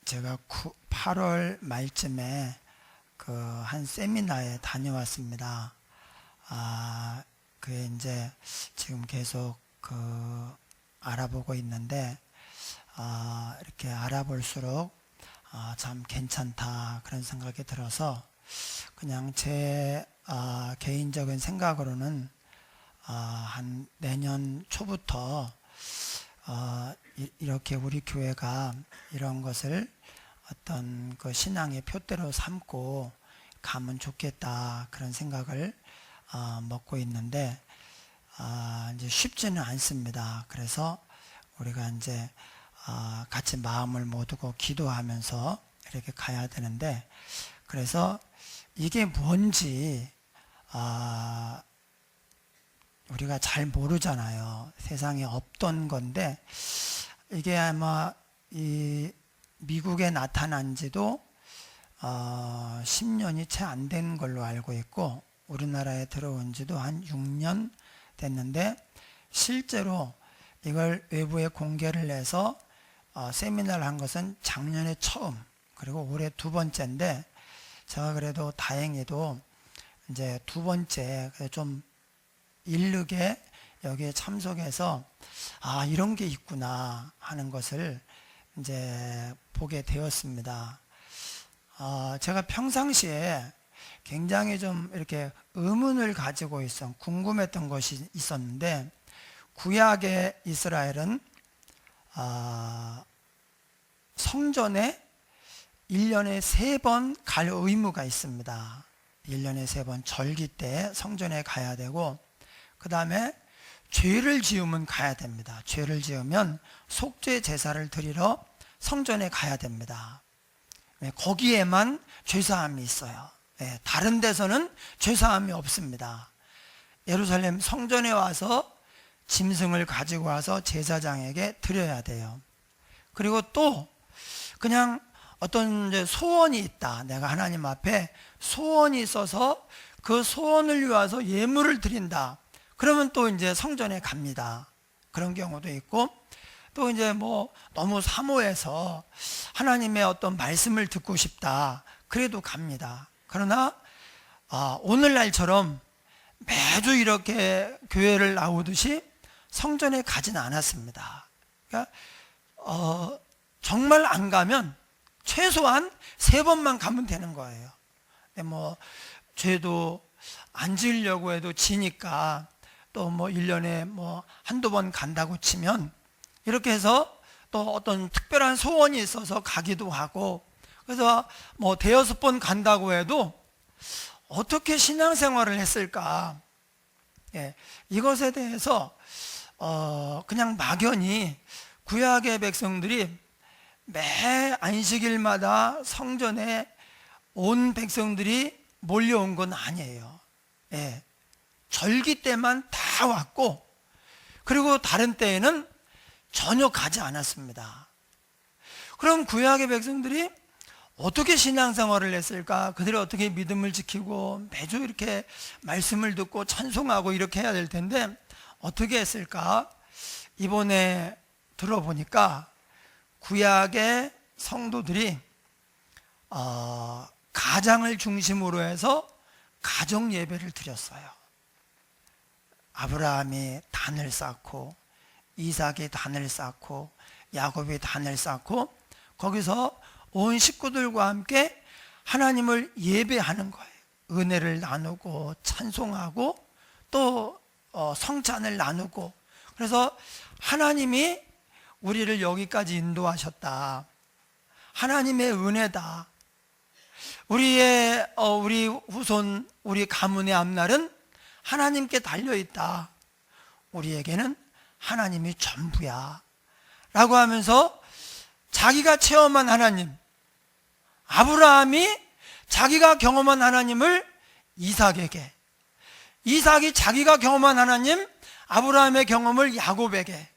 제가 8월 말쯤에 한 세미나에 다녀왔습니다. 그게 이제 지금 계속 알아보고 있는데, 이렇게 알아볼수록 참 괜찮다 그런 생각이 들어서 그냥 제 개인적인 생각으로는 한 내년 초부터 이렇게 우리 교회가 이런 것을 어떤 신앙의 표대로 삼고 가면 좋겠다 그런 생각을 먹고 있는데, 이제 쉽지는 않습니다. 그래서 우리가 이제 같이 마음을 모두고 기도하면서 이렇게 가야 되는데, 그래서 이게 뭔지 우리가 잘 모르잖아요. 세상에 없던 건데, 이게 아마 이 미국에 나타난 지도 10년이 채 안 된 걸로 알고 있고, 우리나라에 들어온 지도 한 6년 됐는데, 실제로 이걸 외부에 공개를 해서 세미나를 한 것은 작년에 처음, 그리고 올해 두 번째인데, 제가 그래도 다행히도 이제 두 번째 좀 일르게 여기에 참석해서 이런 게 있구나 하는 것을 이제 보게 되었습니다. 제가 평상시에 굉장히 좀 이렇게 의문을 가지고 궁금했던 것이 있었는데, 구약의 이스라엘은 성전에 1년에 3번 갈 의무가 있습니다. 1년에 3번 절기 때 성전에 가야 되고, 그 다음에 죄를 지으면 가야 됩니다. 죄를 지으면 속죄 제사를 드리러 성전에 가야 됩니다. 거기에만 죄사함이 있어요. 다른 데서는 죄사함이 없습니다. 예루살렘 성전에 와서 짐승을 가지고 와서 제사장에게 드려야 돼요. 그리고 또 그냥 어떤 이제 소원이 있다, 내가 하나님 앞에 소원이 있어서 그 소원을 위해서 예물을 드린다, 그러면 또 이제 성전에 갑니다. 그런 경우도 있고, 또 이제 너무 사모해서 하나님의 어떤 말씀을 듣고 싶다, 그래도 갑니다. 그러나 오늘날처럼 매주 이렇게 교회를 나오듯이 성전에 가지는 않았습니다. 그러니까 정말 안 가면 최소한 3번만 가면 되는 거예요. 근데 죄도 안 지으려고 해도 지니까 또 1년에 한두 번 간다고 치면, 이렇게 해서 또 어떤 특별한 소원이 있어서 가기도 하고, 그래서 5-6번 간다고 해도 어떻게 신앙생활을 했을까? 이것에 대해서 그냥 막연히 구약의 백성들이 매 안식일마다 성전에 온 백성들이 몰려온 건 아니에요. 절기 때만 다 왔고, 그리고 다른 때에는 전혀 가지 않았습니다. 그럼 구약의 백성들이 어떻게 신앙생활을 했을까? 그들이 어떻게 믿음을 지키고 매주 이렇게 말씀을 듣고 찬송하고 이렇게 해야 될 텐데 어떻게 했을까? 이번에 들어보니까 구약의 성도들이 가장을 중심으로 해서 가정 예배를 드렸어요. 아브라함이 단을 쌓고, 이삭이 단을 쌓고, 야곱이 단을 쌓고, 거기서 온 식구들과 함께 하나님을 예배하는 거예요. 은혜를 나누고 찬송하고 또 성찬을 나누고. 그래서 하나님이 우리를 여기까지 인도하셨다, 하나님의 은혜다, 우리 후손, 우리 가문의 앞날은 하나님께 달려있다, 우리에게는 하나님이 전부야 라고 하면서 자기가 체험한 하나님, 아브라함이 자기가 경험한 하나님을 이삭에게, 이삭이 자기가 경험한 하나님, 아브라함의 경험을 야곱에게,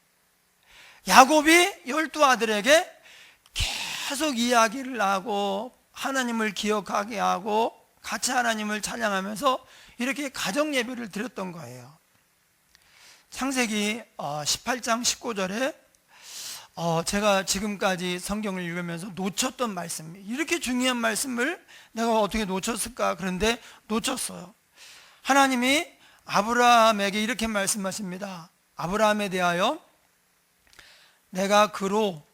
야곱이 12 아들에게 계속 이야기를 하고 하나님을 기억하게 하고 같이 하나님을 찬양하면서 이렇게 가정 예배를 드렸던 거예요. 창세기 18장 19절에 제가 지금까지 성경을 읽으면서 놓쳤던 말씀, 이렇게 중요한 말씀을 내가 어떻게 놓쳤을까? 그런데 놓쳤어요. 하나님이 아브라함에게 이렇게 말씀하십니다. 아브라함에 대하여 내가 그로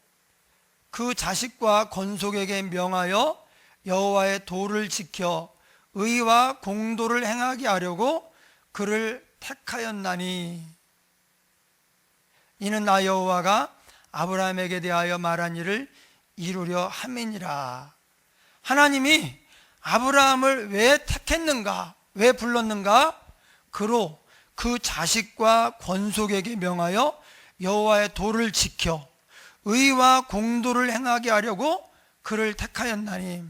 그 자식과 건속에게 명하여 여호와의 도를 지켜 의와 공도를 행하게 하려고 그를 택하였나니, 이는 나 여호와가 아브라함에게 대하여 말한 일을 이루려 함이니라. 하나님이 아브라함을 왜 택했는가? 왜 불렀는가? 그로 그 자식과 권속에게 명하여 여호와의 도를 지켜 의와 공도를 행하게 하려고 그를 택하였나니.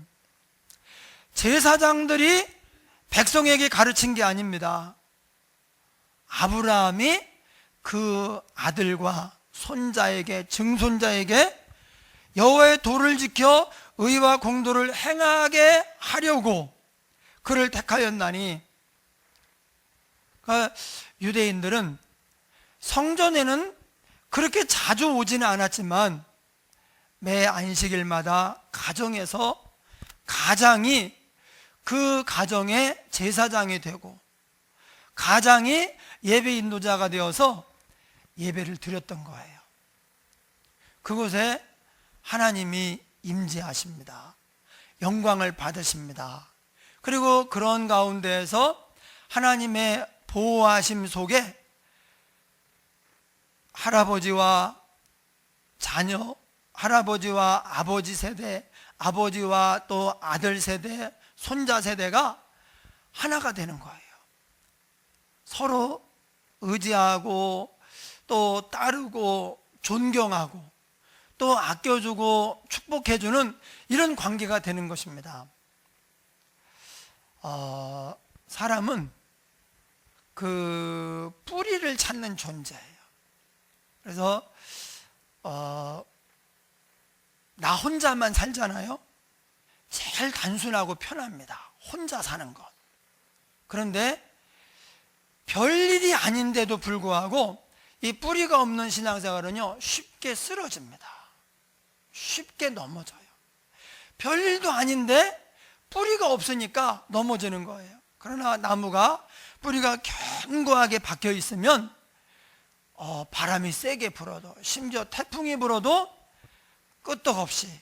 제사장들이 백성에게 가르친 게 아닙니다. 아브라함이 그 아들과 손자에게, 증손자에게 여호와의 도를 지켜 의와 공도를 행하게 하려고 그를 택하였나니. 그러니까 유대인들은 성전에는 그렇게 자주 오지는 않았지만 매 안식일마다 가정에서 가장이 그 가정의 제사장이 되고 가장이 예배 인도자가 되어서 예배를 드렸던 거예요. 그곳에 하나님이 임재하십니다. 영광을 받으십니다. 그리고 그런 가운데에서 하나님의 보호하심 속에 할아버지와 자녀, 할아버지와 아버지 세대, 아버지와 또 아들 세대, 손자 세대가 하나가 되는 거예요. 서로 의지하고 또 따르고 존경하고 또 아껴주고 축복해주는 이런 관계가 되는 것입니다. 사람은 그 뿌리를 찾는 존재예요. 그래서 나 혼자만 살잖아요. 제일 단순하고 편합니다. 혼자 사는 것. 그런데 별일이 아닌데도 불구하고 이 뿌리가 없는 신앙생활은요, 쉽게 쓰러집니다. 쉽게 넘어져요. 별일도 아닌데 뿌리가 없으니까 넘어지는 거예요. 그러나 나무가 뿌리가 견고하게 박혀 있으면 바람이 세게 불어도, 심지어 태풍이 불어도 끄떡없이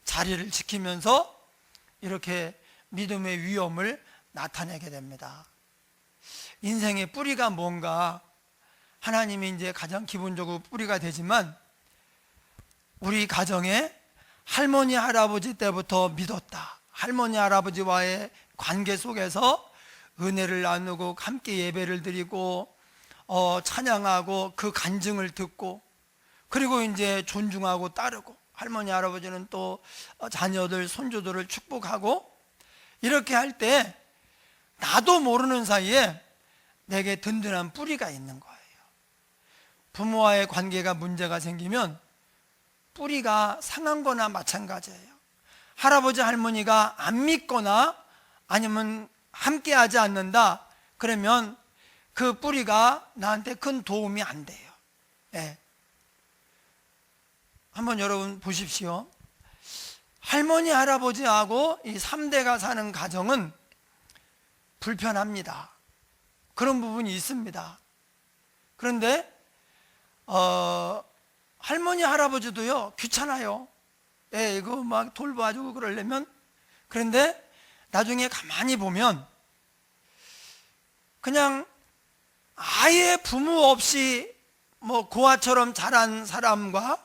자리를 지키면서 이렇게 믿음의 위엄을 나타내게 됩니다. 인생의 뿌리가 뭔가, 하나님이 이제 가장 기본적으로 뿌리가 되지만 우리 가정에 할머니 할아버지 때부터 믿었다. 할머니 할아버지와의 관계 속에서 은혜를 나누고 함께 예배를 드리고 찬양하고 그 간증을 듣고, 그리고 이제 존중하고 따르고, 할머니 할아버지는 또 자녀들 손주들을 축복하고, 이렇게 할 때 나도 모르는 사이에 내게 든든한 뿌리가 있는 거예요. 부모와의 관계가 문제가 생기면 뿌리가 상한 거나 마찬가지예요. 할아버지 할머니가 안 믿거나 아니면 함께 하지 않는다, 그러면 그 뿌리가 나한테 큰 도움이 안 돼요. 네. 한번 여러분 보십시오. 할머니 할아버지하고 이 3대가 사는 가정은 불편합니다. 그런 부분이 있습니다. 그런데 할머니 할아버지도요 귀찮아요. 이거 막 돌봐주고 그러려면. 그런데 나중에 가만히 보면 그냥 아예 부모 없이 뭐 고아처럼 자란 사람과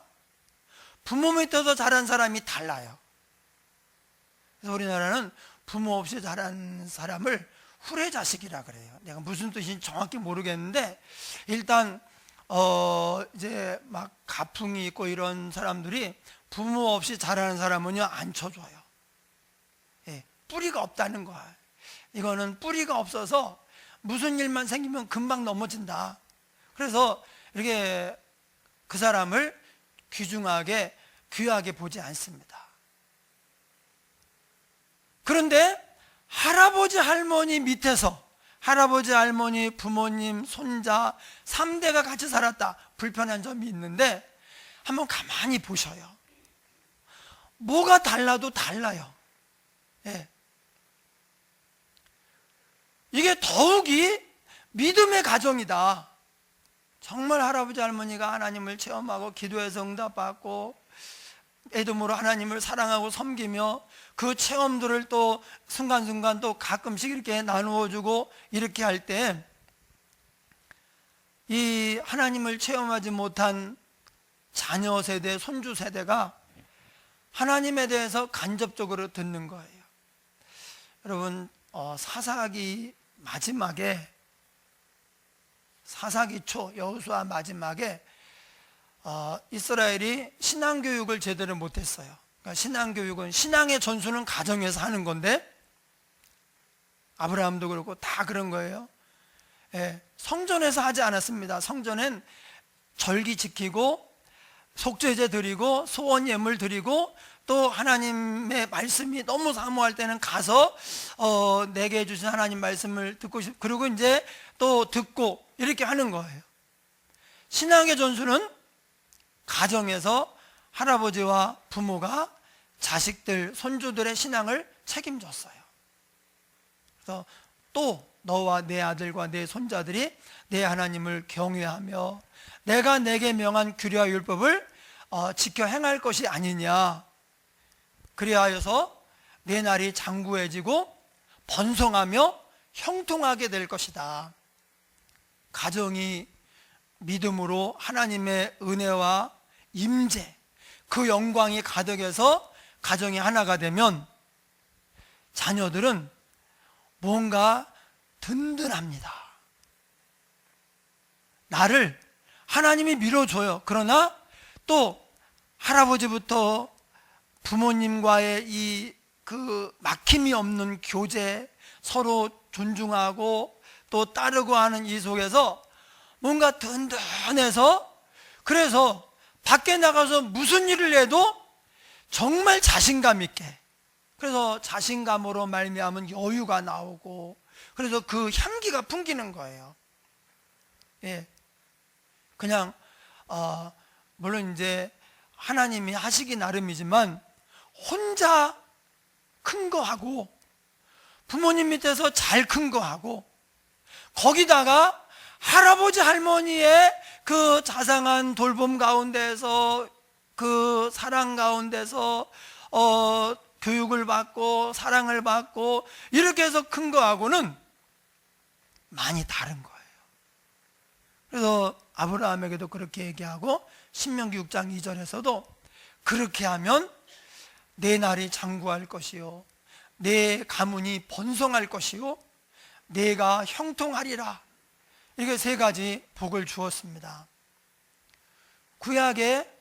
부모 밑에서 자란 사람이 달라요. 그래서 우리나라는 부모 없이 자란 사람을 후레자식이라 그래요. 내가 무슨 뜻인지 정확히 모르겠는데, 일단 이제 막 가풍이 있고 이런 사람들이 부모 없이 자라는 사람은요 안 쳐줘요. 뿌리가 없다는 거야. 이거는 뿌리가 없어서 무슨 일만 생기면 금방 넘어진다. 그래서 이렇게 그 사람을 귀중하게 귀하게 보지 않습니다. 그런데 할아버지 할머니 밑에서 할아버지 할머니 부모님 손자 3대가 같이 살았다. 불편한 점이 있는데, 한번 가만히 보셔요. 뭐가 달라도 달라요. 예. 이게 더욱이 믿음의 가정이다. 정말 할아버지 할머니가 하나님을 체험하고 기도해서 응답받고 믿음으로 하나님을 사랑하고 섬기며 그 체험들을 또 순간순간 또 가끔씩 이렇게 나누어주고 이렇게 할 때 이 하나님을 체험하지 못한 자녀 세대, 손주 세대가 하나님에 대해서 간접적으로 듣는 거예요. 여러분, 사사기 마지막에, 사사기 초 여호수아 마지막에 이스라엘이 신앙교육을 제대로 못했어요. 그러니까 신앙교육은, 신앙의 전수는 가정에서 하는 건데 아브라함도 그렇고 다 그런 거예요. 예, 성전에서 하지 않았습니다. 성전엔 절기 지키고 속죄제 드리고 소원 예물 드리고 또 하나님의 말씀이 너무 사모할 때는 가서 내게 주신 하나님 말씀을 듣고 그리고 이제 또 듣고 이렇게 하는 거예요. 신앙의 전수는 가정에서 할아버지와 부모가 자식들, 손주들의 신앙을 책임졌어요. 그래서 또 너와 내 아들과 내 손자들이 내 하나님을 경외하며 내가 내게 명한 규례와 율법을 지켜 행할 것이 아니냐. 그리하여서 내 날이 장구해지고 번성하며 형통하게 될 것이다. 가정이 믿음으로 하나님의 은혜와 임재, 그 영광이 가득해서 가정이 하나가 되면 자녀들은 뭔가 든든합니다. 나를 하나님이 밀어줘요. 그러나 또 할아버지부터 부모님과의 이 그 막힘이 없는 교제, 서로 존중하고 또 따르고 하는 이 속에서 뭔가 든든해서, 그래서 밖에 나가서 무슨 일을 해도 정말 자신감 있게, 그래서 자신감으로 말미암은 여유가 나오고, 그래서 그 향기가 풍기는 거예요. 예. 그냥 물론 이제 하나님이 하시기 나름이지만 혼자 큰 거 하고 부모님 밑에서 잘 큰 거 하고 거기다가 할아버지 할머니의 그 자상한 돌봄 가운데서 그 사랑 가운데서 교육을 받고 사랑을 받고 이렇게 해서 큰 거하고는 많이 다른 거예요. 그래서 아브라함에게도 그렇게 얘기하고 신명기 6장 2절에서도 그렇게 하면 내 날이 장구할 것이요 내 가문이 번성할 것이요 내가 형통하리라. 이렇게 세 가지 복을 주었습니다. 구약에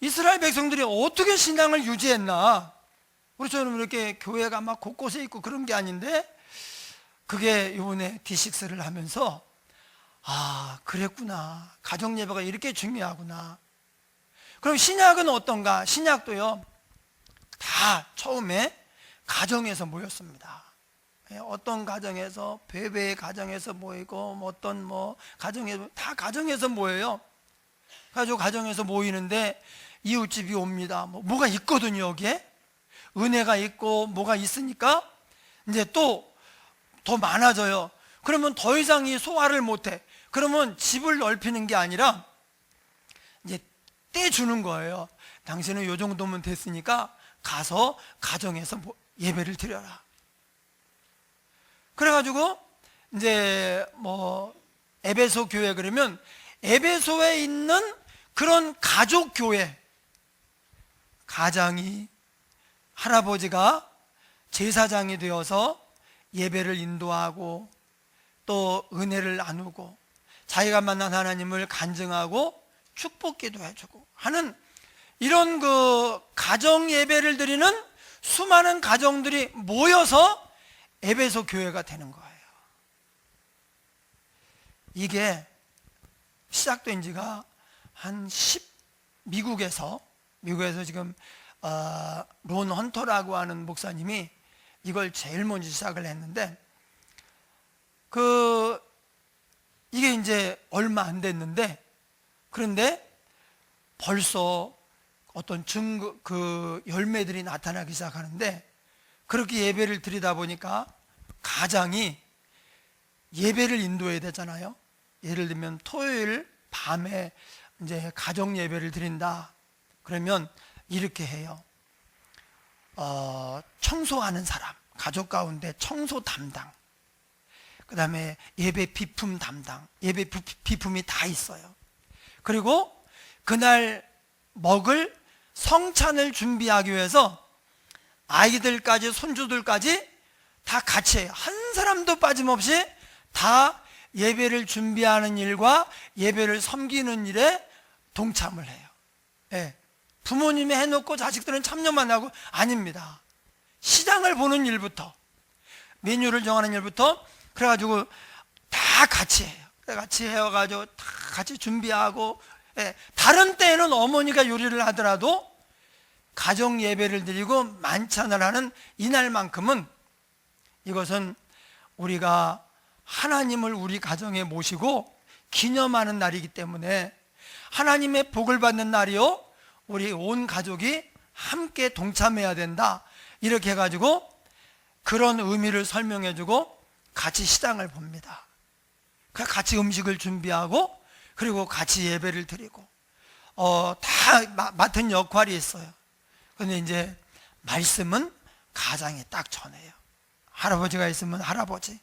이스라엘 백성들이 어떻게 신앙을 유지했나? 우리처럼 이렇게 교회가 막 곳곳에 있고 그런 게 아닌데, 그게 이번에 D6를 하면서 그랬구나. 가정 예배가 이렇게 중요하구나. 그럼 신약은 어떤가? 신약도요, 다 처음에 가정에서 모였습니다. 어떤 가정에서, 베베의 가정에서 모이고, 어떤 가정에서, 다 가정에서 모여요. 가지고 가정에서 모이는데 이웃집이 옵니다. 뭐가 있거든요, 여기에. 은혜가 있고 뭐가 있으니까 이제 또 더 많아져요. 그러면 더 이상 이 소화를 못해. 그러면 집을 넓히는 게 아니라 이제 떼주는 거예요. 당신은 요 정도면 됐으니까 가서 가정에서 예배를 드려라. 그래가지고 이제 에베소 교회, 그러면 에베소에 있는 그런 가족 교회, 가장이, 할아버지가 제사장이 되어서 예배를 인도하고 또 은혜를 나누고 자기가 만난 하나님을 간증하고 축복기도 해주고 하는 이런 그 가정 예배를 드리는 수많은 가정들이 모여서 에베소 교회가 되는 거예요. 이게 시작된 지가 한 미국에서 지금 론 헌터라고 하는 목사님이 이걸 제일 먼저 시작을 했는데, 이게 이제 얼마 안 됐는데, 그런데 벌써 어떤 열매들이 나타나기 시작하는데, 그렇게 예배를 드리다 보니까 가장이 예배를 인도해야 되잖아요. 예를 들면 토요일 밤에 이제 가정 예배를 드린다. 그러면 이렇게 해요. 청소하는 사람, 가족 가운데 청소 담당, 그 다음에 예배 비품 담당, 예배 비품이 다 있어요. 그리고 그날 먹을 성찬을 준비하기 위해서 아이들까지 손주들까지 다 같이 해요. 한 사람도 빠짐없이 다 예배를 준비하는 일과 예배를 섬기는 일에 동참을 해요. 예. 부모님이 해놓고 자식들은 참여만 하고, 아닙니다. 시장을 보는 일부터, 메뉴를 정하는 일부터, 그래가지고 다 같이 해요. 같이 해가지고 다 같이 준비하고, 예. 다른 때에는 어머니가 요리를 하더라도 가정 예배를 드리고 만찬을 하는 이날만큼은, 이것은 우리가 하나님을 우리 가정에 모시고 기념하는 날이기 때문에 하나님의 복을 받는 날이요, 우리 온 가족이 함께 동참해야 된다. 이렇게 해가지고 그런 의미를 설명해주고 같이 시장을 봅니다. 같이 음식을 준비하고, 그리고 같이 예배를 드리고, 다 맡은 역할이 있어요. 근데 이제 말씀은 가장에 딱 전해요. 할아버지가 있으면 할아버지,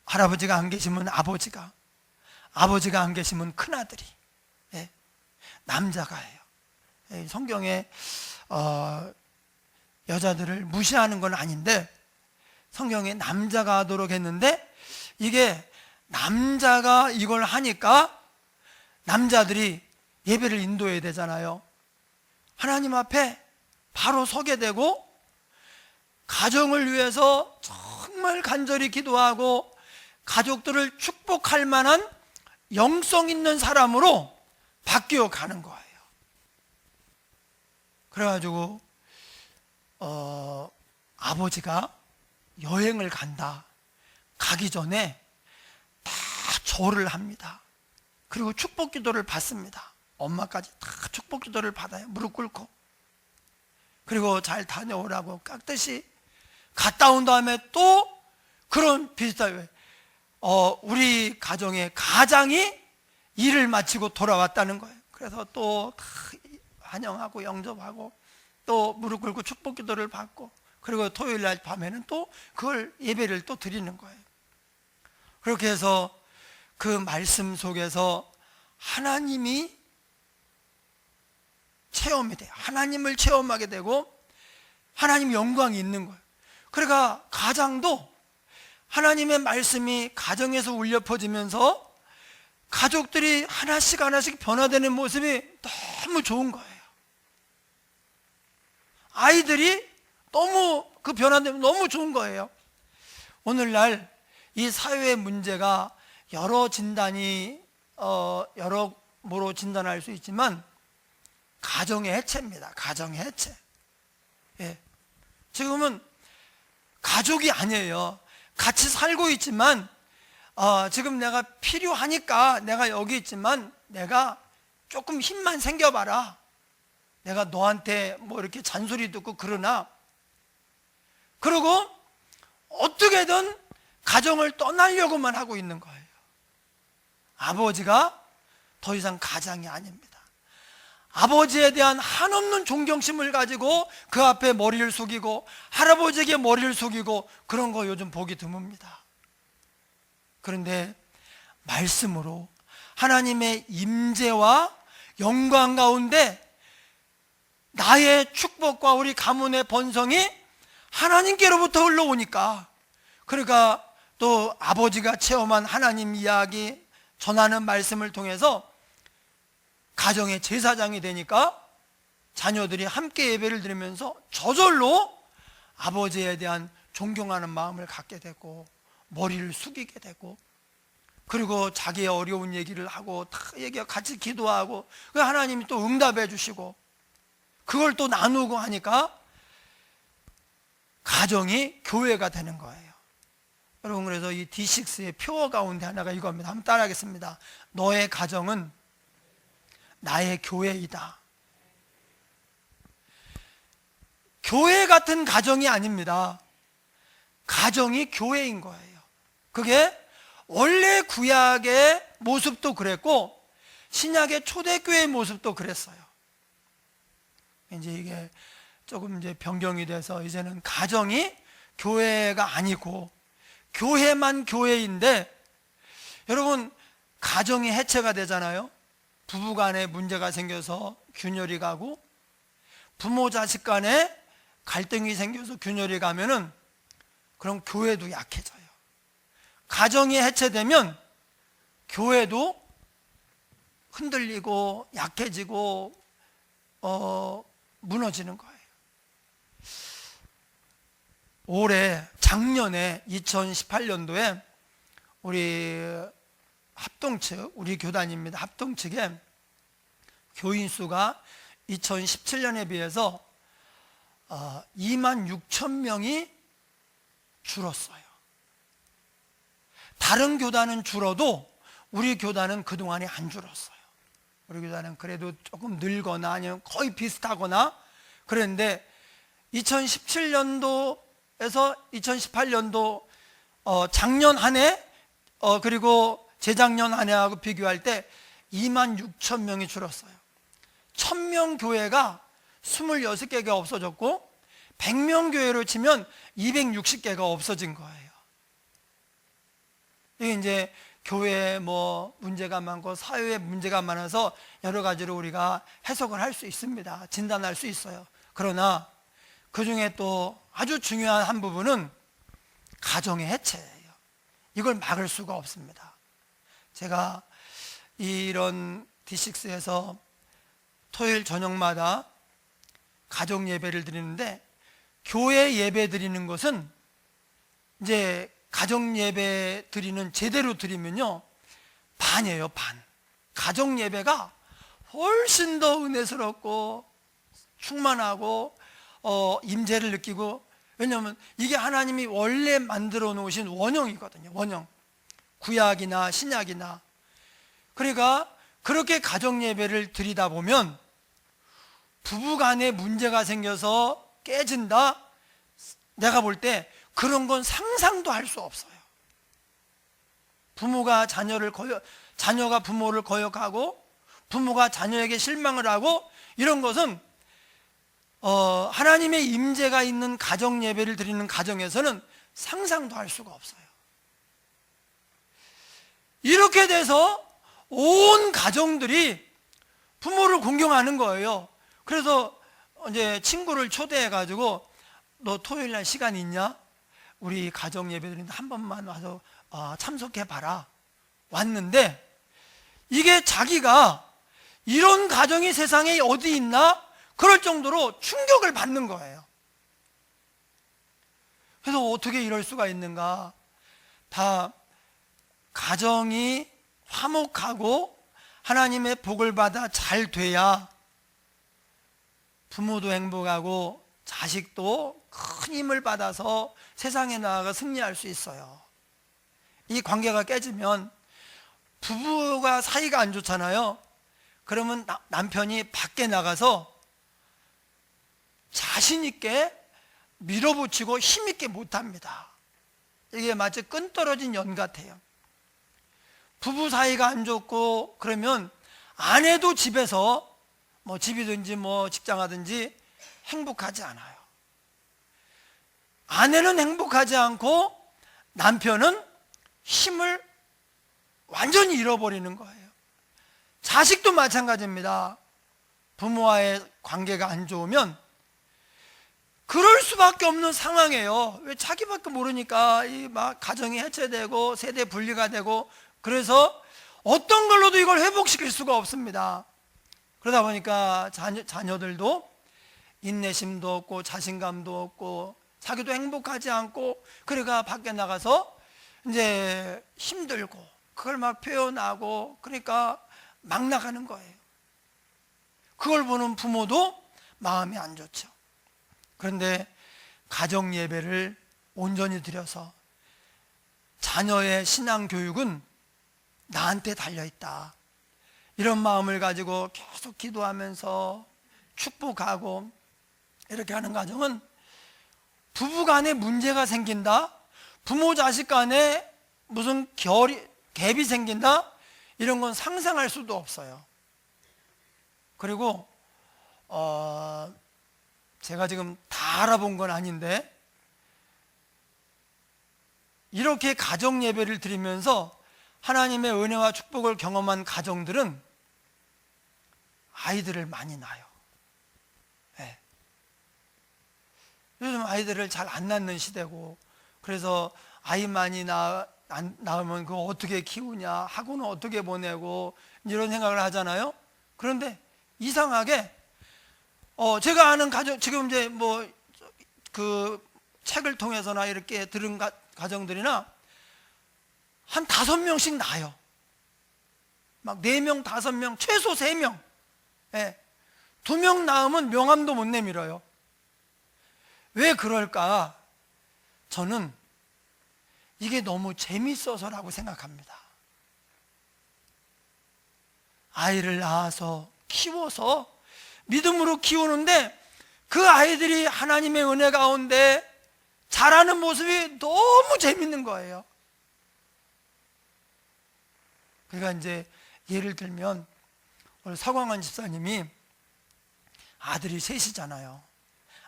할아버지가 안 계시면 아버지가, 아버지가 안 계시면 큰아들이, 예, 남자가 해요. 예, 성경에 여자들을 무시하는 건 아닌데 성경에 남자가 하도록 했는데, 이게 남자가 이걸 하니까 남자들이 예배를 인도해야 되잖아요. 하나님 앞에 바로 서게 되고 가정을 위해서 정말 간절히 기도하고 가족들을 축복할 만한 영성 있는 사람으로 바뀌어 가는 거예요. 그래가지고 아버지가 여행을 간다. 가기 전에 다 절을 합니다. 그리고 축복 기도를 받습니다. 엄마까지 다 축복 기도를 받아요. 무릎 꿇고. 그리고 잘 다녀오라고 깍듯이 갔다 온 다음에 또 그런 비슷하게 우리 가정의 가장이 일을 마치고 돌아왔다는 거예요. 그래서 또 환영하고 영접하고 또 무릎 꿇고 축복 기도를 받고, 그리고 토요일 날 밤에는 또 그걸 예배를 또 드리는 거예요. 그렇게 해서 그 말씀 속에서 하나님이 체험이 돼요. 하나님을 체험하게 되고 하나님 영광이 있는 거예요. 그러니까 가장도 하나님의 말씀이 가정에서 울려 퍼지면서 가족들이 하나씩 하나씩 변화되는 모습이 너무 좋은 거예요. 아이들이 너무 그 변화되면 너무 좋은 거예요. 오늘날 이 사회의 문제가 여러 진단이 여러모로 진단할 수 있지만 가정의 해체입니다. 가정의 해체. 예. 지금은 가족이 아니에요. 같이 살고 있지만 지금 내가 필요하니까 내가 여기 있지만 내가 조금 힘만 생겨봐라. 내가 너한테 뭐 이렇게 잔소리 듣고 그러나, 그리고 어떻게든 가정을 떠나려고만 하고 있는 거예요. 아버지가 더 이상 가장이 아닙니다. 아버지에 대한 한없는 존경심을 가지고 그 앞에 머리를 숙이고 할아버지에게 머리를 숙이고 그런 거 요즘 보기 드뭅니다. 그런데 말씀으로 하나님의 임재와 영광 가운데 나의 축복과 우리 가문의 번성이 하나님께로부터 흘러오니까, 그러니까 또 아버지가 체험한 하나님 이야기 전하는 말씀을 통해서 가정의 제사장이 되니까 자녀들이 함께 예배를 드리면서 저절로 아버지에 대한 존경하는 마음을 갖게 되고 머리를 숙이게 되고, 그리고 자기의 어려운 얘기를 하고 다 같이 기도하고 하나님이 또 응답해 주시고 그걸 또 나누고 하니까 가정이 교회가 되는 거예요. 여러분, 그래서 이 D6의 표어 가운데 하나가 이겁니다. 한번 따라하겠습니다. 너의 가정은 나의 교회이다. 교회 같은 가정이 아닙니다. 가정이 교회인 거예요. 그게 원래 구약의 모습도 그랬고 신약의 초대교회의 모습도 그랬어요. 이제 이게 조금 이제 변경이 돼서 이제는 가정이 교회가 아니고 교회만 교회인데, 여러분 가정이 해체가 되잖아요. 부부간에 문제가 생겨서 균열이 가고 부모 자식 간에 갈등이 생겨서 균열이 가면은 그럼 교회도 약해져요. 가정이 해체되면 교회도 흔들리고 약해지고 무너지는 거예요. 작년에 2018년도에 우리 합동측, 우리 교단입니다. 합동측에 교인 수가 2017년에 비해서 2만 6천 명이 줄었어요. 다른 교단은 줄어도 우리 교단은 그동안에 안 줄었어요. 우리 교단은 그래도 조금 늘거나 아니면 거의 비슷하거나 그랬는데 2017년도에서 2018년도 작년 한 해 그리고 재작년 한 해하고 비교할 때 2만 6천 명이 줄었어요. 1000명 교회가 26개가 없어졌고 100명 교회로 치면 260개가 없어진 거예요. 이게 이제 교회에 문제가 많고 사회에 문제가 많아서 여러 가지로 우리가 해석을 할 수 있습니다. 진단할 수 있어요. 그러나 그 중에 또 아주 중요한 한 부분은 가정의 해체예요. 이걸 막을 수가 없습니다. 제가 이런 D6에서 토요일 저녁마다 가정 예배를 드리는데, 교회 예배 드리는 것은 이제 가정 예배 드리는 제대로 드리면요 반이에요. 반. 가정 예배가 훨씬 더 은혜스럽고 충만하고 임재를 느끼고, 왜냐하면 이게 하나님이 원래 만들어 놓으신 원형이거든요. 원형. 구약이나 신약이나. 그러니까 그렇게 가정 예배를 드리다 보면 부부간에 문제가 생겨서 깨진다, 내가 볼 때 그런 건 상상도 할 수 없어요. 자녀가 부모를 거역하고 부모가 자녀에게 실망을 하고, 이런 것은 하나님의 임재가 있는 가정 예배를 드리는 가정에서는 상상도 할 수가 없어요. 이렇게 돼서 온 가정들이 부모를 공경하는 거예요. 그래서 이제 친구를 초대해 가지고 너 토요일 날 시간 있냐? 우리 가정 예배 드리는데 한 번만 와서 참석해 봐라. 왔는데 이게 자기가 이런 가정이 세상에 어디 있나? 그럴 정도로 충격을 받는 거예요. 그래서 어떻게 이럴 수가 있는가? 다 가정이 화목하고 하나님의 복을 받아 잘 돼야 부모도 행복하고 자식도 큰 힘을 받아서 세상에 나아가 승리할 수 있어요. 이 관계가 깨지면 부부가 사이가 안 좋잖아요. 그러면 남편이 밖에 나가서 자신 있게 밀어붙이고 힘 있게 못합니다. 이게 마치 끈 떨어진 연 같아요. 부부 사이가 안 좋고 그러면 아내도 집에서 집이든지 직장하든지 행복하지 않아요. 아내는 행복하지 않고 남편은 힘을 완전히 잃어버리는 거예요. 자식도 마찬가지입니다. 부모와의 관계가 안 좋으면 그럴 수밖에 없는 상황이에요. 왜? 자기밖에 모르니까 막 가정이 해체되고 세대 분리가 되고, 그래서 어떤 걸로도 이걸 회복시킬 수가 없습니다. 그러다 보니까 자녀들도 인내심도 없고 자신감도 없고 자기도 행복하지 않고, 그러니까 밖에 나가서 이제 힘들고 그걸 막 표현하고, 그러니까 막 나가는 거예요. 그걸 보는 부모도 마음이 안 좋죠. 그런데 가정 예배를 온전히 드려서 자녀의 신앙 교육은 나한테 달려있다. 이런 마음을 가지고 계속 기도하면서 축복하고 이렇게 하는 가정은 부부 간에 문제가 생긴다, 부모 자식 간에 무슨 갭이 생긴다, 이런 건 상상할 수도 없어요. 그리고 제가 지금 다 알아본 건 아닌데, 이렇게 가정 예배를 드리면서 하나님의 은혜와 축복을 경험한 가정들은 아이들을 많이 낳아요. 네. 요즘 아이들을 잘 안 낳는 시대고, 그래서 아이 많이 낳으면 그거 어떻게 키우냐, 학원은 어떻게 보내고, 이런 생각을 하잖아요. 그런데 이상하게 제가 아는 가정, 지금 이제 뭐 그 책을 통해서나 이렇게 들은 가정들이나 한 5명씩 낳아요. 막 4명, 5명, 최소 3명. 예. 2명 낳으면 명함도 못 내밀어요. 왜 그럴까? 저는 이게 너무 재밌어서라고 생각합니다. 아이를 낳아서 키워서 믿음으로 키우는데 그 아이들이 하나님의 은혜 가운데 자라는 모습이 너무 재밌는 거예요. 그러니까 이제 예를 들면 오늘 서광환 집사님이 아들이 셋이잖아요.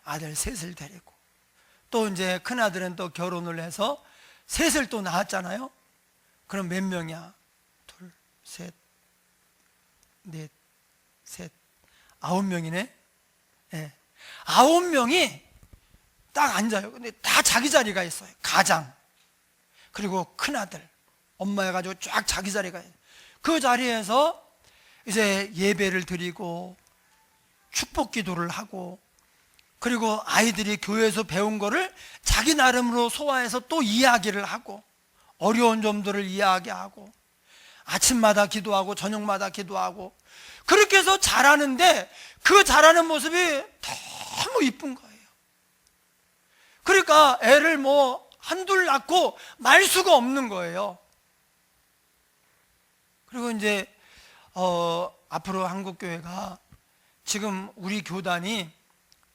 아들 셋을 데리고 또 이제 큰아들은 또 결혼을 해서 셋을 또 낳았잖아요. 그럼 몇 명이야? 둘, 셋, 넷, 셋, 9명이네. 예. 9명이 딱 앉아요. 근데 다 자기 자리가 있어요. 가장, 그리고 큰아들, 엄마 해가지고 쫙 자기 자리가 있어요. 그 자리에서 이제 예배를 드리고 축복 기도를 하고, 그리고 아이들이 교회에서 배운 거를 자기 나름으로 소화해서 또 이야기를 하고, 어려운 점들을 이야기하고, 아침마다 기도하고 저녁마다 기도하고, 그렇게 해서 자라는데 그 자라는 모습이 너무 이쁜 거예요. 그러니까 애를 뭐 한둘 낳고 말 수가 없는 거예요. 그리고 이제 앞으로 한국교회가 지금 우리 교단이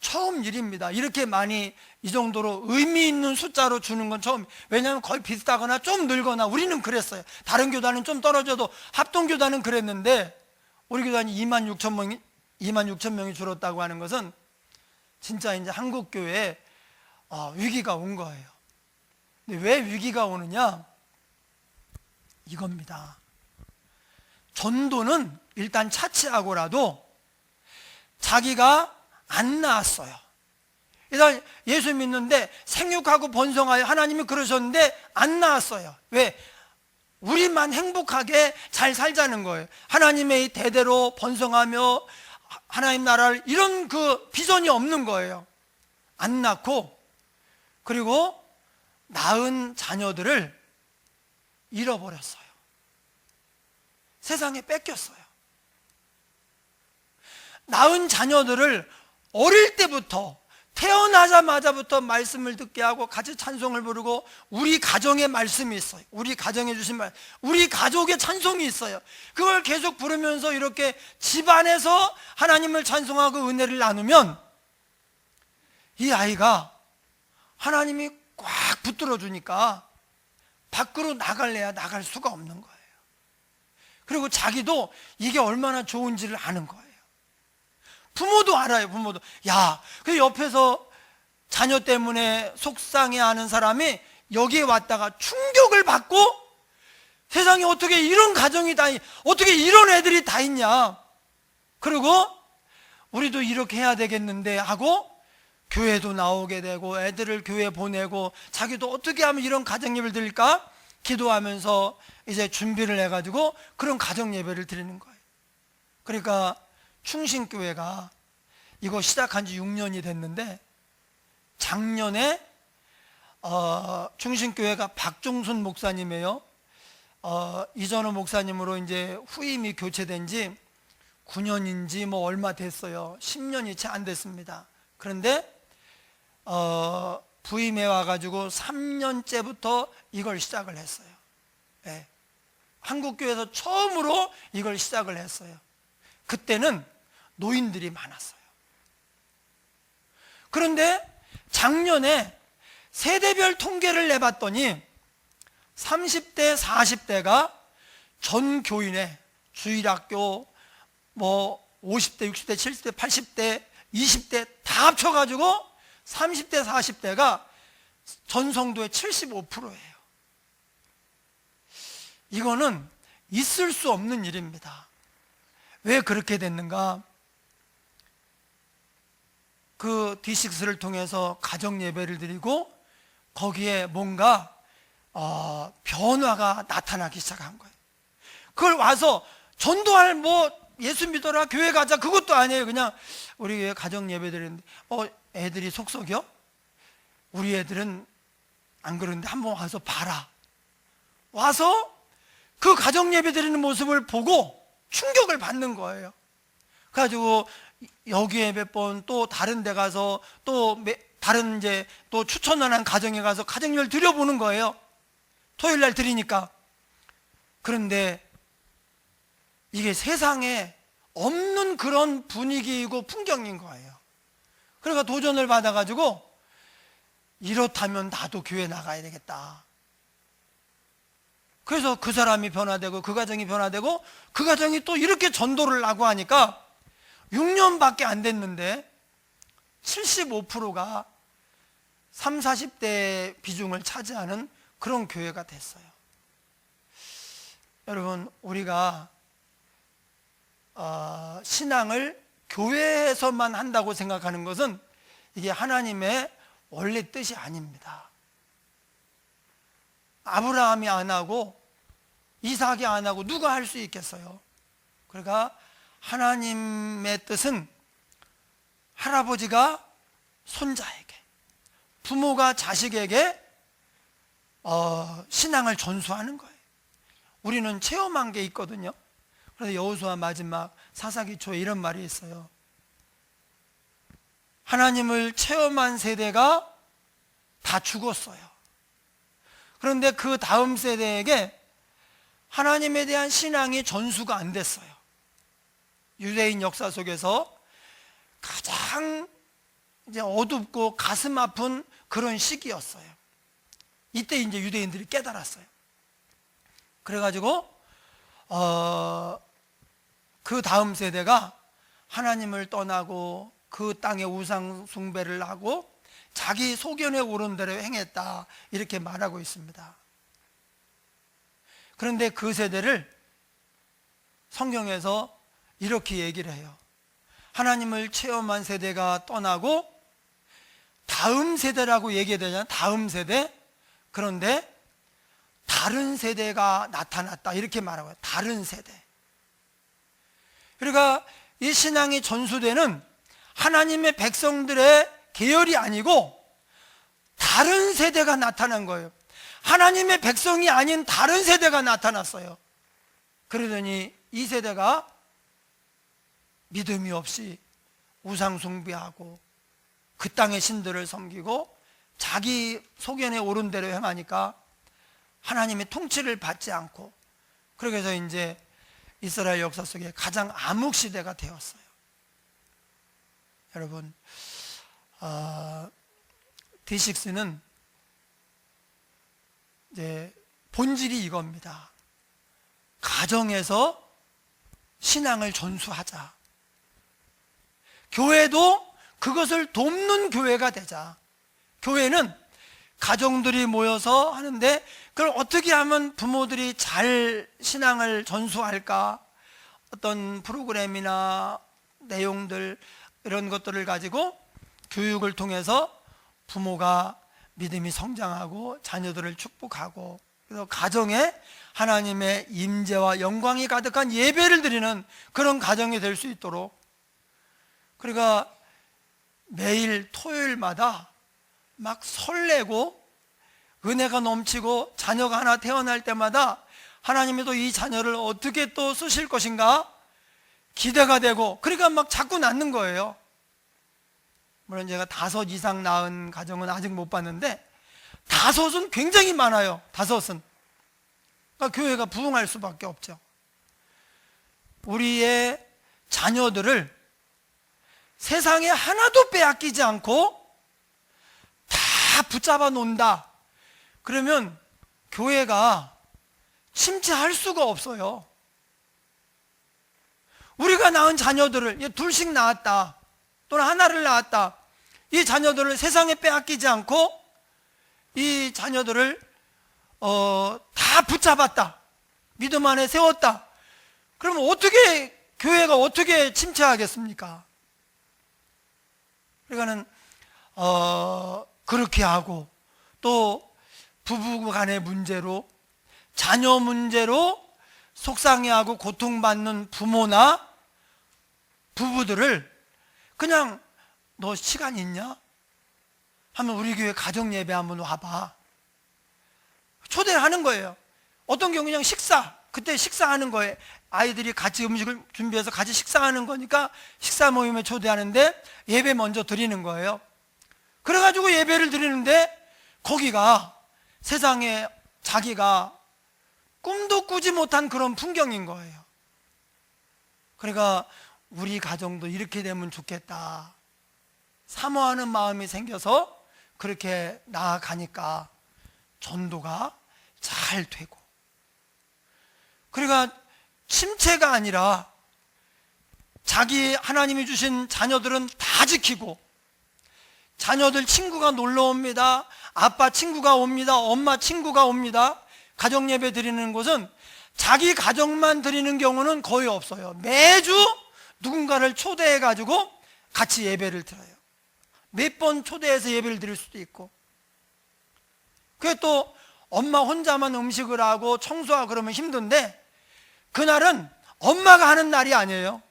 처음 일입니다. 이렇게 많이 이 정도로 의미 있는 숫자로 주는 건 처음. 왜냐하면 거의 비슷하거나 좀 늘거나, 우리는 그랬어요. 다른 교단은 좀 떨어져도 합동교단은 그랬는데, 우리 교단이 2만 6천 명이 줄었다고 하는 것은 진짜 이제 한국교회에 위기가 온 거예요. 근데 왜 위기가 오느냐? 이겁니다. 전도는 일단 차치하고라도 자기가 안 낳았어요. 일단 예수 믿는데 생육하고 번성하여, 하나님이 그러셨는데 안 낳았어요. 왜? 우리만 행복하게 잘 살자는 거예요. 하나님의 대대로 번성하며 하나님 나라를, 이런 그 비전이 없는 거예요. 안 낳고, 그리고 낳은 자녀들을 잃어버렸어요. 세상에 뺏겼어요. 낳은 자녀들을 어릴 때부터, 태어나자마자부터 말씀을 듣게 하고 같이 찬송을 부르고, 우리 가정에 말씀이 있어요. 우리 가정에 주신 말, 우리 가족의 찬송이 있어요. 그걸 계속 부르면서 이렇게 집안에서 하나님을 찬송하고 은혜를 나누면 이 아이가 하나님이 꽉 붙들어 주니까 밖으로 나갈래야 나갈 수가 없는 거예요. 그리고 자기도 이게 얼마나 좋은지를 아는 거예요. 부모도 알아요. 부모도. 야, 그 옆에서 자녀 때문에 속상해하는 사람이 여기에 왔다가 충격을 받고, 세상에 어떻게 이런 가정이 다, 어떻게 이런 애들이 다 있냐, 그리고 우리도 이렇게 해야 되겠는데 하고 교회도 나오게 되고, 애들을 교회 보내고, 자기도 어떻게 하면 이런 가정 예배를 드릴까 기도하면서 이제 준비를 해가지고 그런 가정 예배를 드리는 거예요. 그러니까 충신교회가 이거 시작한 지 6년이 됐는데, 작년에 충신교회가 박종순 목사님이에요. 이전호 목사님으로 이제 후임이 교체된 지 9년인지 뭐 얼마 됐어요. 10년이 채 안 됐습니다. 그런데 부임해 와가지고 3년째부터 이걸 시작을 했어요. 네. 한국교회에서 처음으로 이걸 시작을 했어요. 그때는 노인들이 많았어요. 그런데 작년에 세대별 통계를 내봤더니 30대, 40대가 전 교인의 주일학교, 50대, 60대, 70대, 80대, 20대 다 합쳐가지고 30대, 40대가 전 성도의 75%예요. 이거는 있을 수 없는 일입니다. 왜 그렇게 됐는가? 그 D6를 통해서 가정 예배를 드리고 거기에 뭔가 변화가 나타나기 시작한 거예요. 그걸 와서 전도할 예수 믿어라 교회 가자 그것도 아니에요. 그냥 우리 교회 가정 예배 드리는데 애들이 속썩여? 우리 애들은 안 그러는데 한번 와서 봐라. 와서 그 가정 예배 드리는 모습을 보고 충격을 받는 거예요. 그래가지고 여기에 몇 번 또 다른 데 가서 또 다른 이제 또 추천을 한 가정에 가서 가정 예배를 드려보는 거예요. 토요일 날 드리니까. 그런데 이게 세상에 없는 그런 분위기이고 풍경인 거예요. 그러니까 도전을 받아가지고 이렇다면 나도 교회 나가야 되겠다. 그래서 그 사람이 변화되고 그 가정이 변화되고 그 가정이 또 이렇게 전도를 하고 하니까 6년밖에 안 됐는데 75%가 30, 40대 비중을 차지하는 그런 교회가 됐어요. 여러분, 우리가 신앙을 교회에서만 한다고 생각하는 것은 이게 하나님의 원래 뜻이 아닙니다. 아브라함이 안 하고 이삭이 안 하고 누가 할 수 있겠어요? 그러니까 하나님의 뜻은 할아버지가 손자에게, 부모가 자식에게 신앙을 전수하는 거예요. 우리는 체험한 게 있거든요. 그래서 여호수아 마지막 사사기초에 이런 말이 있어요. 하나님을 체험한 세대가 다 죽었어요. 그런데 그 다음 세대에게 하나님에 대한 신앙이 전수가 안 됐어요. 유대인 역사 속에서 가장 이제 어둡고 가슴 아픈 그런 시기였어요. 이때 이제 유대인들이 깨달았어요. 그래가지고 그 다음 세대가 하나님을 떠나고 그 땅에 우상 숭배를 하고 자기 소견에 오른 대로 행했다, 이렇게 말하고 있습니다. 그런데 그 세대를 성경에서 이렇게 얘기를 해요. 하나님을 체험한 세대가 떠나고 다음 세대라고 얘기되잖아요. 다음 세대. 그런데 다른 세대가 나타났다, 이렇게 말하고요. 다른 세대. 그러니까 이 신앙이 전수되는 하나님의 백성들의 계열이 아니고 다른 세대가 나타난 거예요. 하나님의 백성이 아닌 다른 세대가 나타났어요. 그러더니 이 세대가 믿음이 없이 우상 숭배하고 그 땅의 신들을 섬기고 자기 소견에 오른 대로 행하니까 하나님의 통치를 받지 않고, 그래서 이제 이스라엘 역사 속에 가장 암흑 시대가 되었어요. 여러분, D6는 이제 본질이 이겁니다. 가정에서 신앙을 전수하자. 교회도 그것을 돕는 교회가 되자. 교회는 가정들이 모여서 하는데 그걸 어떻게 하면 부모들이 잘 신앙을 전수할까? 어떤 프로그램이나 내용들, 이런 것들을 가지고 교육을 통해서 부모가 믿음이 성장하고 자녀들을 축복하고, 그래서 가정에 하나님의 임재와 영광이 가득한 예배를 드리는 그런 가정이 될 수 있도록, 그러니까 매일 토요일마다 막 설레고 은혜가 넘치고 자녀가 하나 태어날 때마다 하나님이 또 이 자녀를 어떻게 또 쓰실 것인가 기대가 되고, 그러니까 막 자꾸 낳는 거예요. 물론 제가 5 이상 낳은 가정은 아직 못 봤는데 5은 굉장히 많아요. 5은. 그러니까 교회가 부흥할 수밖에 없죠. 우리의 자녀들을 세상에 하나도 빼앗기지 않고 다 붙잡아 놓는다. 그러면 교회가 침체할 수가 없어요. 우리가 낳은 자녀들을, 둘씩 낳았다 또는 하나를 낳았다, 이 자녀들을 세상에 빼앗기지 않고 이 자녀들을 다 붙잡았다, 믿음 안에 세웠다. 그러면 어떻게 교회가 어떻게 침체하겠습니까? 그러니까는 그렇게 하고, 또 부부 간의 문제로, 자녀 문제로 속상해하고 고통받는 부모나 부부들을 그냥 너 시간 있냐? 하면 우리 교회 가정예배 한번 와봐. 초대를 하는 거예요. 어떤 경우 그냥 그때 식사하는 거예요. 아이들이 같이 음식을 준비해서 같이 식사하는 거니까 식사 모임에 초대하는데 예배 먼저 드리는 거예요. 그래가지고 예배를 드리는데 거기가 세상에 자기가 꿈도 꾸지 못한 그런 풍경인 거예요. 그러니까 우리 가정도 이렇게 되면 좋겠다, 사모하는 마음이 생겨서 그렇게 나아가니까 전도가 잘 되고, 그러니까 침체가 아니라 자기 하나님이 주신 자녀들은 다 지키고, 자녀들 친구가 놀러 옵니다, 아빠 친구가 옵니다, 엄마 친구가 옵니다. 가정예배 드리는 곳은 자기 가정만 드리는 경우는 거의 없어요. 매주 누군가를 초대해 가지고 같이 예배를 드려요. 몇 번 초대해서 예배를 드릴 수도 있고, 그게 또 엄마 혼자만 음식을 하고 청소하고 그러면 힘든데, 그날은 엄마가 하는 날이 아니에요.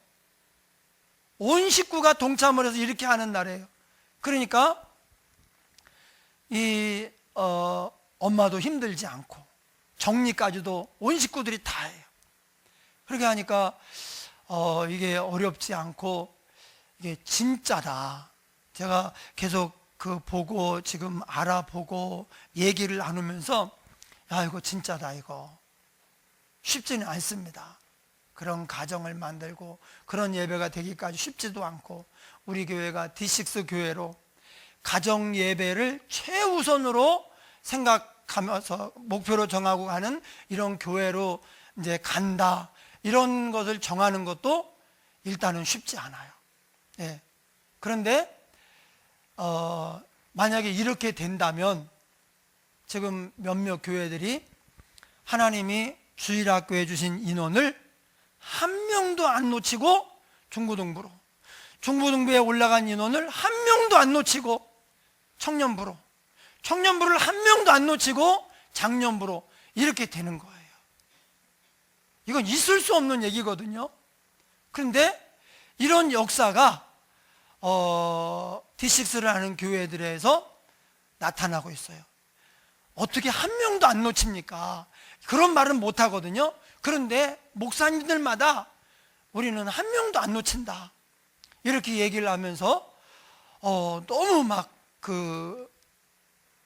온 식구가 동참을 해서 이렇게 하는 날이에요. 그러니까 엄마도 힘들지 않고 정리까지도 온 식구들이 다 해요. 그렇게 하니까 이게 어렵지 않고 이게 진짜다. 제가 계속 보고 지금 알아보고 얘기를 나누면서, 야, 이거 진짜다. 이거 쉽지는 않습니다. 그런 가정을 만들고 그런 예배가 되기까지 쉽지도 않고, 우리 교회가 D6 교회로 가정 예배를 최우선으로 생각하면서 목표로 정하고 가는 이런 교회로 이제 간다, 이런 것을 정하는 것도 일단은 쉽지 않아요. 예. 그런데 만약에 이렇게 된다면, 지금 몇몇 교회들이 하나님이 주일학교에 주신 인원을 한 명도 안 놓치고 중고등부에 올라간 인원을 한 명도 안 놓치고 청년부를 한 명도 안 놓치고 장년부로 이렇게 되는 거예요. 이건 있을 수 없는 얘기거든요. 그런데 이런 역사가 D6를 하는 교회들에서 나타나고 있어요. 어떻게 한 명도 안 놓칩니까? 그런 말은 못 하거든요. 그런데 목사님들마다 우리는 한 명도 안 놓친다, 이렇게 얘기를 하면서 너무 막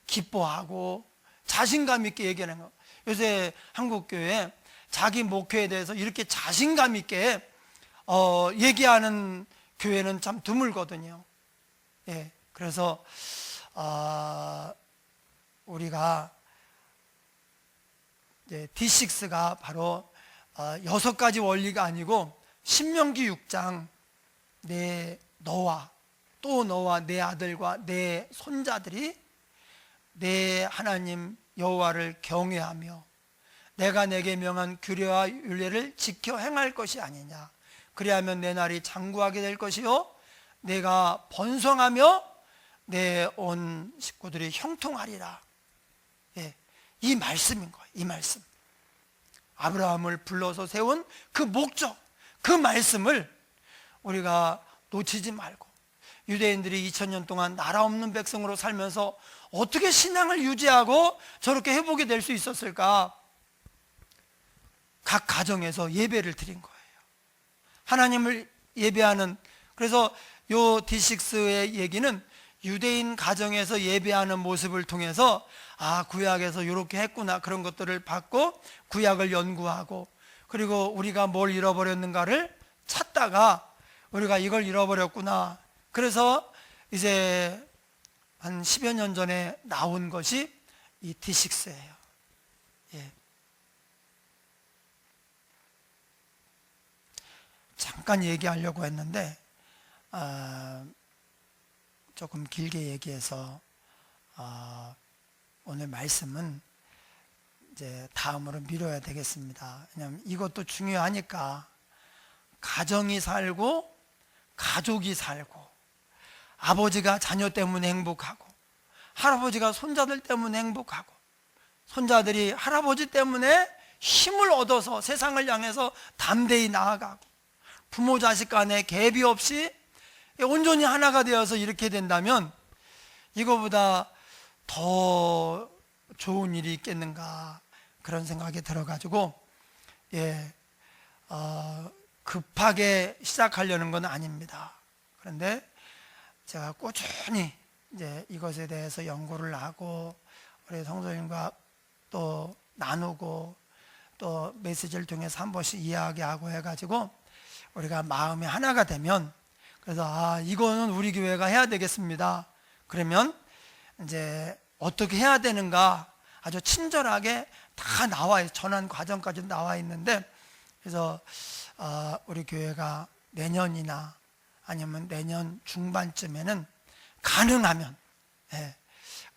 기뻐하고 자신감 있게 얘기하는 거. 요새 한국교회 자기 목회에 대해서 이렇게 자신감 있게 얘기하는 교회는 참 드물거든요. 예, 그래서 우리가 D6가 바로 6가지 원리가 아니고 신명기 6장 너와 내 아들과 내 손자들이 내 하나님 여호와를 경외하며 내가 내게 명한 규례와 율례를 지켜 행할 것이 아니냐. 그리하면 내 날이 장구하게 될 것이요 내가 번성하며 내 온 식구들이 형통하리라. 예, 이 말씀인 거예요. 이 말씀, 아브라함을 불러서 세운 그 목적, 그 말씀을 우리가 놓치지 말고, 유대인들이 2000년 동안 나라 없는 백성으로 살면서 어떻게 신앙을 유지하고 저렇게 회복이 될 수 있었을까? 각 가정에서 예배를 드린 거예요. 하나님을 예배하는. 그래서 요 D6의 얘기는 유대인 가정에서 예배하는 모습을 통해서 구약에서 이렇게 했구나, 그런 것들을 받고 구약을 연구하고, 그리고 우리가 뭘 잃어버렸는가를 찾다가 우리가 이걸 잃어버렸구나, 그래서 이제 한 10여 년 전에 나온 것이 이 D6예요. 예. 잠깐 얘기하려고 했는데 조금 길게 얘기해서 오늘 말씀은 이제 다음으로 미뤄야 되겠습니다. 왜냐하면 이것도 중요하니까. 가정이 살고 가족이 살고, 아버지가 자녀 때문에 행복하고, 할아버지가 손자들 때문에 행복하고, 손자들이 할아버지 때문에 힘을 얻어서 세상을 향해서 담대히 나아가고, 부모 자식 간에 갭이 없이 온전히 하나가 되어서 이렇게 된다면 이거보다 더 좋은 일이 있겠는가, 그런 생각이 들어가지고 급하게 시작하려는 건 아닙니다. 그런데 제가 꾸준히 이제 이것에 대해서 연구를 하고, 우리 성도님과 또 나누고, 또 메시지를 통해서 한 번씩 이야기하고 해가지고 우리가 마음이 하나가 되면, 그래서 이거는 우리 교회가 해야 되겠습니다. 그러면 이제 어떻게 해야 되는가 아주 친절하게 다 나와 있어요. 전환 과정까지 나와 있는데, 그래서 우리 교회가 내년이나 아니면 내년 중반쯤에는 가능하면,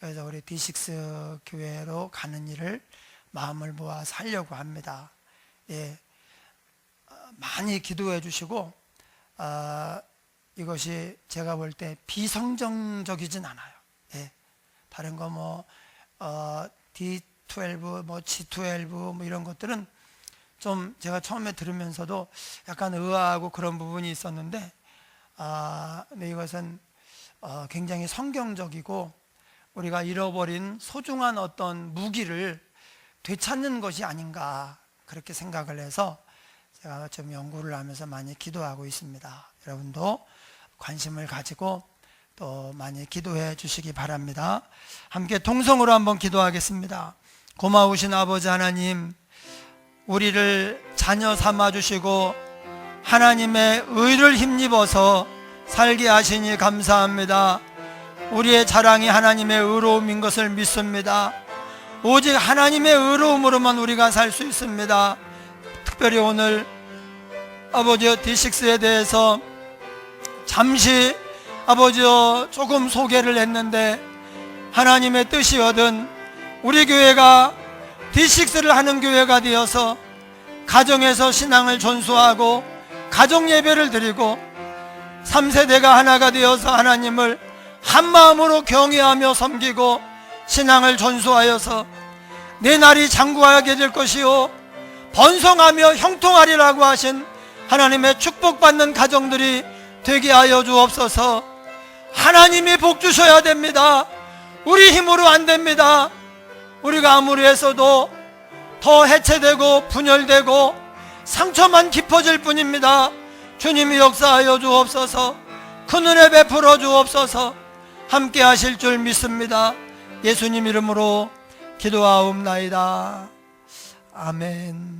그래서 우리 D6 교회로 가는 일을 마음을 모아서 하려고 합니다. 많이 기도해 주시고, 이것이 제가 볼 때 비성정적이진 않아요. 다른 거 D12, G12 이런 것들은 좀 제가 처음에 들으면서도 약간 의아하고 그런 부분이 있었는데, 근데 이것은 굉장히 성경적이고, 우리가 잃어버린 소중한 어떤 무기를 되찾는 것이 아닌가, 그렇게 생각을 해서 제가 좀 연구를 하면서 많이 기도하고 있습니다. 여러분도 관심을 가지고 또 많이 기도해 주시기 바랍니다. 함께 통성으로 한번 기도하겠습니다. 고마우신 아버지 하나님, 우리를 자녀 삼아 주시고 하나님의 의를 힘입어서 살게 하시니 감사합니다. 우리의 자랑이 하나님의 의로움인 것을 믿습니다. 오직 하나님의 의로움으로만 우리가 살 수 있습니다. 특별히 오늘 아버지여 D6에 대해서 잠시 아버지여 조금 소개를 했는데, 하나님의 뜻이거든 우리 교회가 D6를 하는 교회가 되어서 가정에서 신앙을 전수하고 가정 예배를 드리고 3세대가 하나가 되어서 하나님을 한마음으로 경외하며 섬기고 신앙을 전수하여서 내 날이 장구하게 될 것이요 번성하며 형통하리라고 하신 하나님의 축복받는 가정들이 되게 하여 주옵소서. 하나님이 복 주셔야 됩니다. 우리 힘으로 안 됩니다. 우리가 아무리 했어도 더 해체되고 분열되고 상처만 깊어질 뿐입니다. 주님이 역사하여 주옵소서. 큰 은혜 베풀어 주옵소서. 함께 하실 줄 믿습니다. 예수님 이름으로 기도하옵나이다. 아멘.